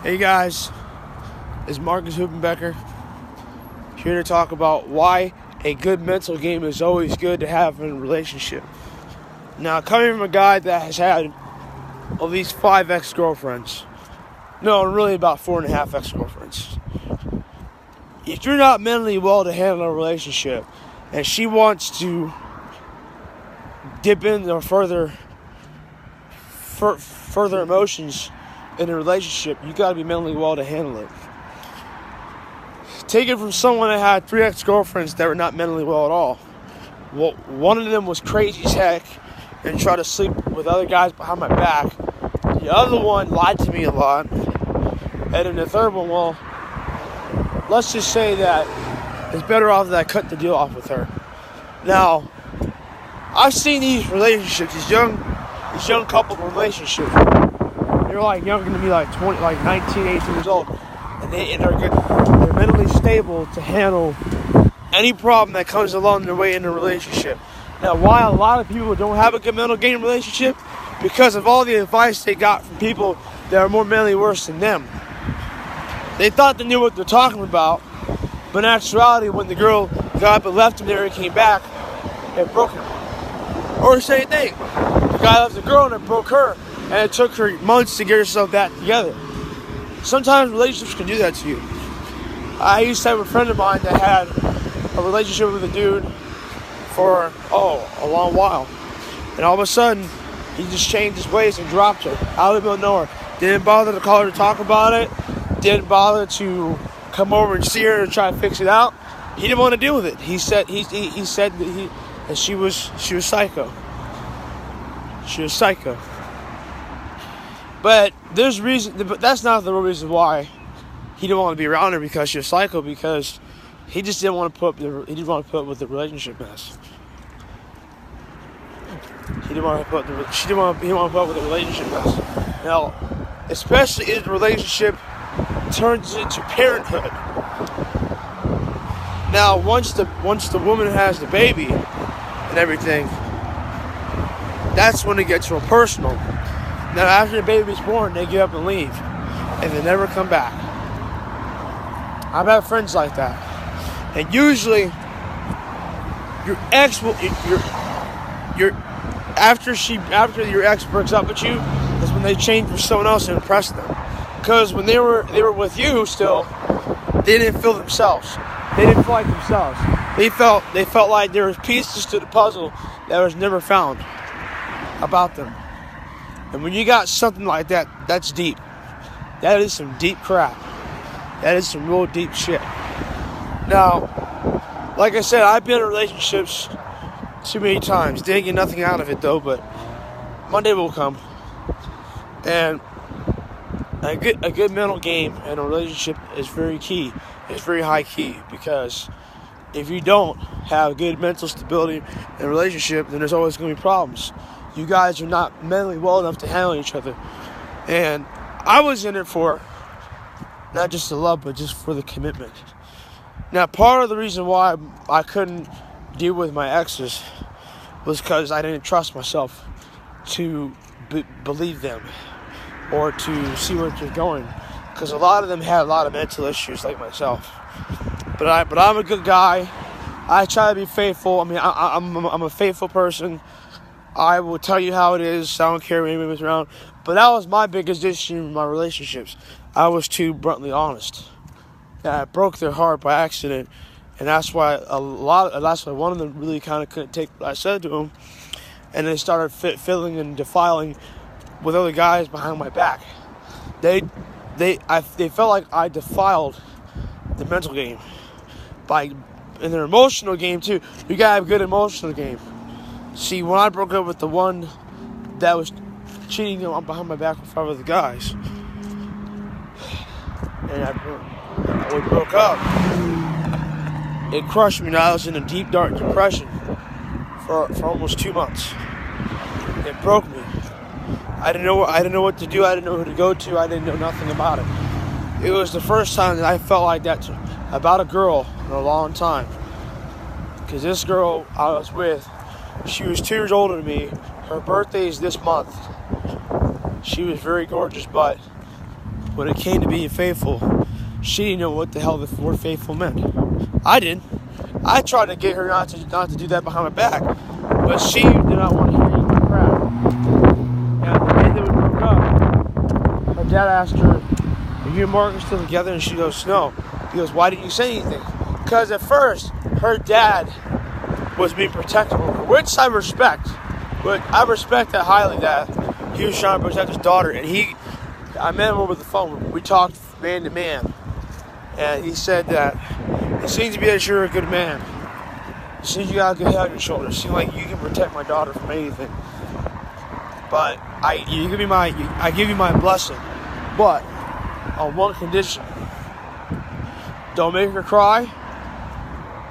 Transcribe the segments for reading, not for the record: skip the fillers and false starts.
Hey guys, it's Marcus Hoopenbecker here to talk about why a good mental game is always good to have in a relationship. Now, coming from a guy that has had at least 5 ex-girlfriends, no, really about 4.5 ex-girlfriends. If you're not mentally well to handle a relationship and she wants to dip into further emotions in a relationship, you got to be mentally well to handle it. Take it from someone that had 3 ex-girlfriends that were not mentally well at all. Well, one of them was crazy as heck and tried to sleep with other guys behind my back. The other one lied to me a lot. And then the third one, well, let's just say that it's better off that I cut the deal off with her. Now, I've seen these relationships, these young couple relationships. They're like younger than me, like 20, like 19, 18 years old, and they're good. They're mentally stable to handle any problem that comes along their way in a relationship. Now, why a lot of people don't have a good mental game relationship? Because of all the advice they got from people that are more mentally worse than them. They thought they knew what they're talking about, but in actuality, when the girl got up and left him there and came back, it broke him. Or the same thing. The guy left the girl and it broke her. And it took her months to get herself back together. Sometimes relationships can do that to you. I used to have a friend of mine that had a relationship with a dude for, a long while. And all of a sudden, he just changed his ways and dropped her out of the middle of nowhere. Didn't bother to call her to talk about it. Didn't bother to come over and see her and try to fix it out. He didn't want to deal with it. He said that she was psycho. She was psycho. But that's not the real reason why he didn't want to be around her, because she was psycho, because he just didn't want to put up with the relationship mess. He didn't want to put up with the relationship mess. Now, especially if the relationship turns into parenthood. Now, once the woman has the baby and everything, that's when it gets real personal. Now, after the baby's born, they get up and leave, and they never come back. I've had friends like that, and usually, your ex will after your ex breaks up with you, is when they change for someone else and impress them. Because when they were with you still, they didn't feel themselves. They didn't feel like themselves. They felt like there was pieces to the puzzle that was never found about them. And when you got something like that, that's deep. That is some deep crap. That is some real deep shit. Now, like I said, I've been in relationships too many times. Didn't get nothing out of it though, but Monday will come. And a good mental game in a relationship is very key. It's very high key, because if you don't have good mental stability in a relationship, then there's always going to be problems. You guys are not mentally well enough to handle each other. And I was in it for not just the love, but just for the commitment. Now, part of the reason why I couldn't deal with my exes was because I didn't trust myself to believe them or to see where they're going. Because a lot of them had a lot of mental issues like myself. But I'm a good guy. I try to be faithful. I mean, I'm a faithful person. I will tell you how it is. I don't care if anybody's around. But that was my biggest issue in my relationships. I was too bluntly honest. I broke their heart by accident, and that's why one of them really kind of couldn't take what I said to them, and they started fiddling and defiling with other guys behind my back. They felt like I defiled the mental game in their emotional game too. You gotta have a good emotional game. See, when I broke up with the one that was cheating on behind my back with 5 other guys, and we broke up, it crushed me. Now I was in a deep, dark depression for almost 2 months. It broke me. I didn't know what to do. I didn't know who to go to. I didn't know nothing about it. It was the first time that I felt like that about a girl in a long time. Because this girl I was with, she was 2 years older than me. Her birthday is this month. She was very gorgeous, but when it came to being faithful, she didn't know what the hell the word faithful meant. I did. I tried to get her not to do that behind my back, but she did not want to hear any crap. And the day that we broke up, her dad asked her, "Are you and Margaret still together?" And she goes, "No." He goes, "Why didn't you say anything?" Because at first, her dad was being protective of her, which I respect. But I respect that highly, that he was trying to protect his daughter. And I met him over the phone. We talked man to man. And he said that it seems to be that you're a good man. It seems you got a good head on your shoulders. It seems like you can protect my daughter from anything. But I give you my blessing. But on one condition. Don't make her cry.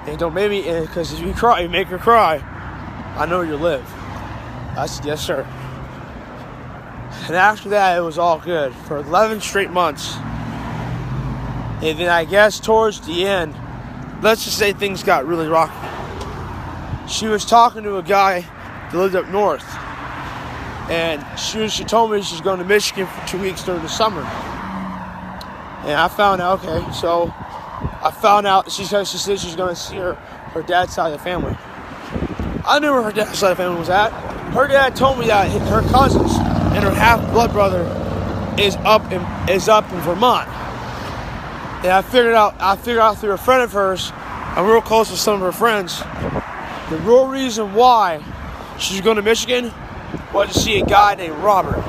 And don't make me, because if you make her cry, I know you'll live. I said, yes, sir. And after that, it was all good for 11 straight months. And then I guess towards the end, let's just say things got really rocky. She was talking to a guy that lived up north. And she told me she's going to Michigan for 2 weeks during the summer. And I found out, she said she's going to see her dad's side of the family. I knew where her dad's side of the family was at. Her dad told me that her cousins and her half-blood brother is up in Vermont. And I figured out through a friend of hers, I'm real close with some of her friends, the real reason why she's going to Michigan was to see a guy named Robert.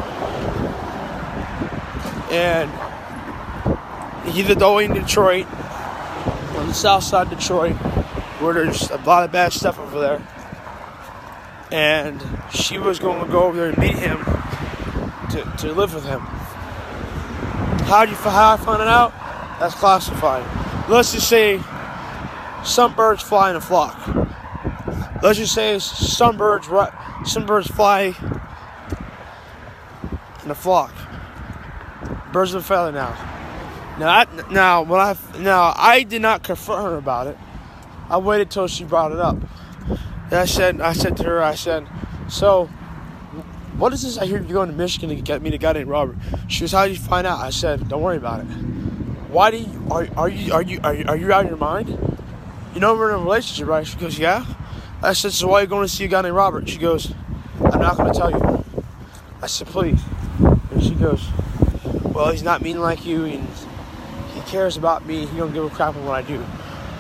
And he lived all in Detroit, on the south side of Detroit, where there's a lot of bad stuff over there. And she was going to go over there and meet him to live with him. How I found it out? That's classified. Let's just say some birds fly in a flock. Let's just say some birds fly in a flock. Birds of a feather now. Now I did not confront her about it. I waited till she brought it up. And I said to her, so what is this? I hear you're going to Michigan to get me a guy named Robert. She goes, how did you find out? I said, don't worry about it. Why do you are you out of your mind? You know we're in a relationship, right? She goes, yeah. I said, so why are you going to see a guy named Robert? She goes, I'm not going to tell you. I said, please. And she goes, well, he's not mean like you, and he cares about me. He don't give a crap on what I do.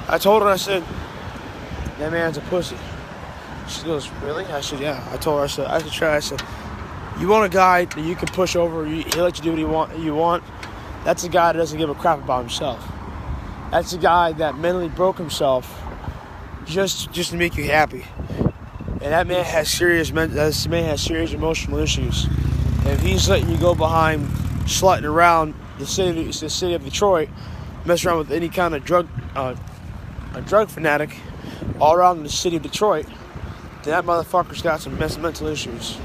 I told her, I said, that man's a pussy. She goes, really? I said, yeah. I told her, I could try. I said, you want a guy that you can push over, he'll let you do what you want. That's a guy that doesn't give a crap about himself. That's a guy that mentally broke himself just to make you happy. And that man has serious emotional issues. And if he's letting you go behind slutting around the city of Detroit, mess around with any kind of a drug fanatic all around the city of Detroit, then that motherfucker's got some mental issues.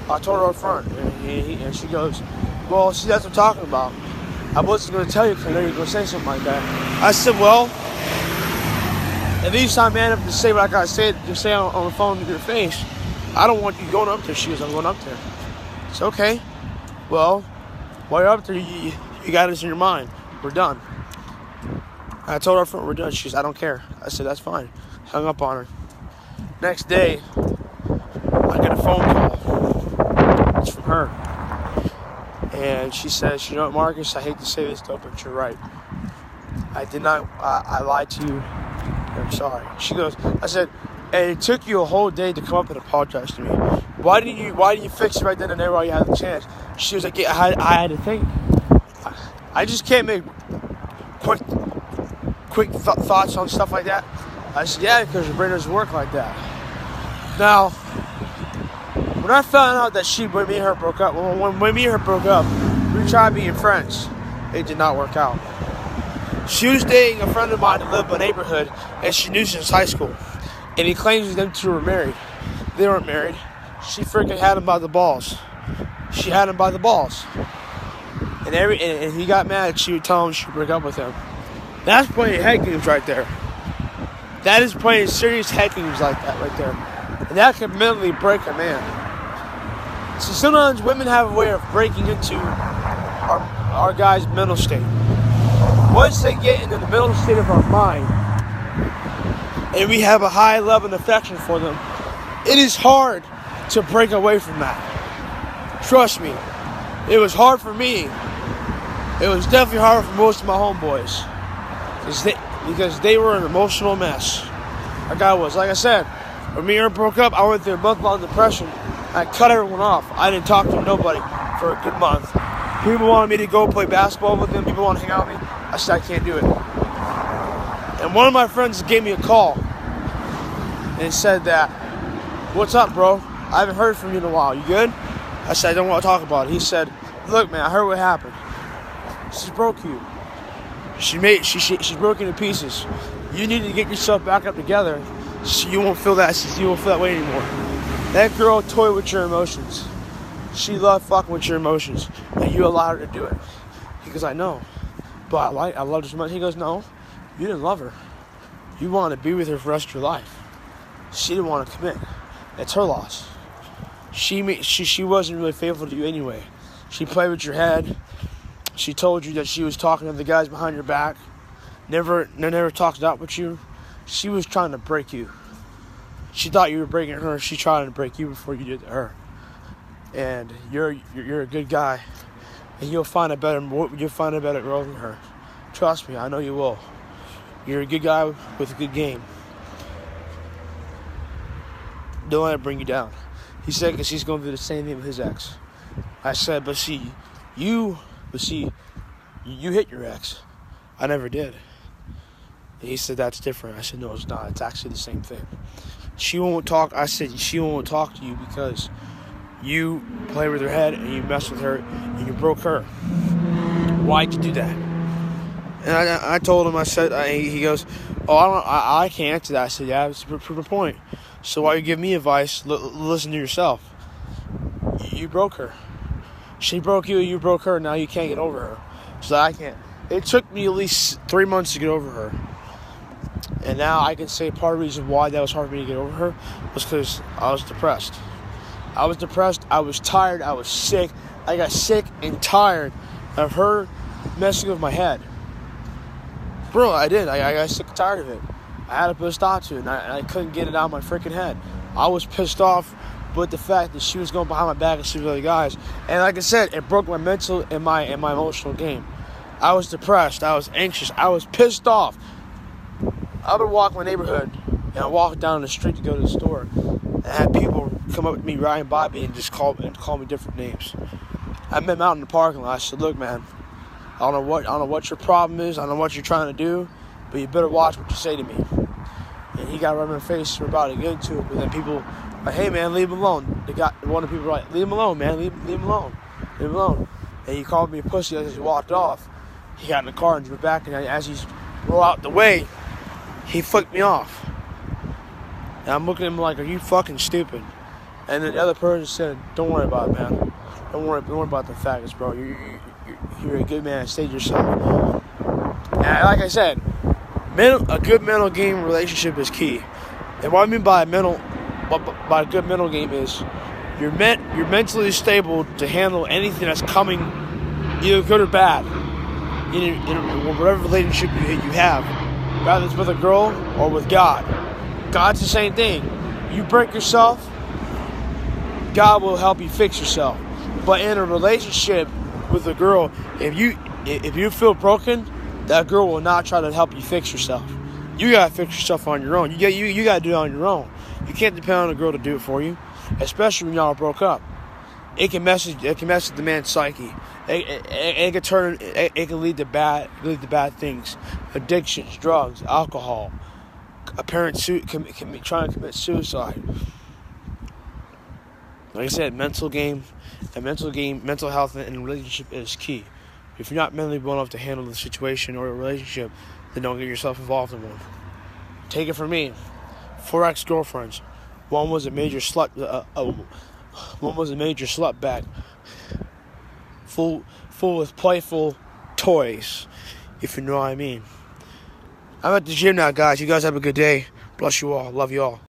I told her up front, and she goes, well, see, that's what I'm talking about. I wasn't going to tell you because I know you're going to say something like that. I said, well, at least I man up to say what I got to say on the phone to your face. I don't want you going up there. She goes, I'm going up there. It's okay. Well, while you're up there, you got this in your mind. We're done. I told her up front, we're done. She goes, I don't care. I said, that's fine. Hung up on her. Next day, I get a phone call. It's from her. And she says, you know what, Marcus, I hate to say this though, but you're right. I lied to you. I'm sorry. She goes, I said, and it took you a whole day to come up and apologize to me. Why didn't you fix it right then and there while you had the chance? She was like, yeah, I had to think. I just can't make quick thoughts on stuff like that. I said, yeah, because your brain doesn't work like that. Now, when I found out that when me and her broke up, we tried being friends. It did not work out. She was dating a friend of mine that lived in the neighborhood, and she knew since high school. And he claims them two were married. They weren't married. She freaking had him by the balls. She had him by the balls. And he got mad. She would tell him she would break up with him. That's playing head games right there. That is playing serious head games like that right there. And that can mentally break a man. So sometimes women have a way of breaking into our guys' mental state. Once they get into the mental state of our mind, and we have a high level of affection for them, it is hard to break away from that. Trust me, it was hard for me. It was definitely hard for most of my homeboys, because they were an emotional mess. That guy was. Like I said, when me and her broke up, I went through a month-long depression. I cut everyone off. I didn't talk to nobody for a good month. People wanted me to go play basketball with them. People wanted to hang out with me. I said, I can't do it. And one of my friends gave me a call and said that, "What's up, bro? I haven't heard from you in a while. You good?" I said, "I don't want to talk about it." He said, "Look, man, I heard what happened. She broke you. She's broken into pieces. You need to get yourself back up together so you won't feel that way anymore. That girl toyed with your emotions. She loved fucking with your emotions, and you allowed her to do it." He goes, "I know, but I loved her so much." He goes, "No, you didn't love her. You wanted to be with her for the rest of your life. She didn't want to commit. It's her loss. She wasn't really faithful to you anyway. She played with your head. She told you that she was talking to the guys behind your back. Never talked it out with you. She was trying to break you. She thought you were breaking her. She tried to break you before you did to her. And you're a good guy, and you'll find a better girl than her. Trust me, I know you will. You're a good guy with a good game. Don't let it bring you down." He said, because he's going to do the same thing with his ex. I said, but see, you hit your ex. I never did. And he said, "That's different." I said, "No, it's not. It's actually the same thing. She won't talk." I said, "She won't talk to you because you play with her head and you mess with her and you broke her. Why'd you do that?" And I told him, I said, he goes, "Oh, I can't answer that." I said, "Yeah, it's a proven point. So why you give me advice? Listen to yourself. You broke her. She broke you, you broke her. Now you can't get over her." So I can't. It took me at least 3 months to get over her. And now I can say part of the reason why that was hard for me to get over her was because I was depressed. I was depressed. I was tired. I was sick. I got sick and tired of her messing with my head. Bro, I did. I got sick and tired of it. I had to put a stop to it, and I couldn't get it out of my freaking head. I was pissed off with the fact that she was going behind my back and she was with other guys. And like I said, it broke my mental and my emotional game. I was depressed. I was anxious. I was pissed off. I would walk my neighborhood, and I walked down the street to go to the store, and I had people come up to me, riding by me, and just call me different names. I met him out in the parking lot. I said, "Look, man, I don't know what your problem is. I don't know what you're trying to do, but you better watch what you say to me." And he got right in my face. We're about to get into it, but then people were like, "Hey, man, leave him alone." One of the people were like, "Leave him alone, man. Leave him alone. Leave him alone." And he called me a pussy as he walked off. He got in the car and drove back, and as he's rolled out the way, he flicked me off. And I'm looking at him like, "Are you fucking stupid?" And then the other person said, "Don't worry about it, man. Don't worry about the faggots, bro. You're a good man. Stay yourself." And like I said, a good mental game relationship is key. And what I mean by a good mental game is you're mentally stable to handle anything that's coming, either good or bad, in whatever relationship you have, whether it's with a girl or with God. God's the same thing. You break yourself, God will help you fix yourself. But in a relationship with a girl, if you feel broken, that girl will not try to help you fix yourself. You gotta fix yourself on your own. You gotta do it on your own. You can't depend on a girl to do it for you, especially when y'all broke up. It can mess with the man's psyche. It can lead to bad things, addictions, drugs, alcohol. A parent trying to commit suicide. Like I said, mental health in a relationship is key. If you're not mentally well enough to handle the situation or a relationship, then don't get yourself involved in one. Take it from me. 4 ex-girlfriends. One was a major slut. One was a major slut bag, full with playful toys, if you know what I mean. I'm at the gym now, guys. You guys have a good day. Bless you all. Love you all.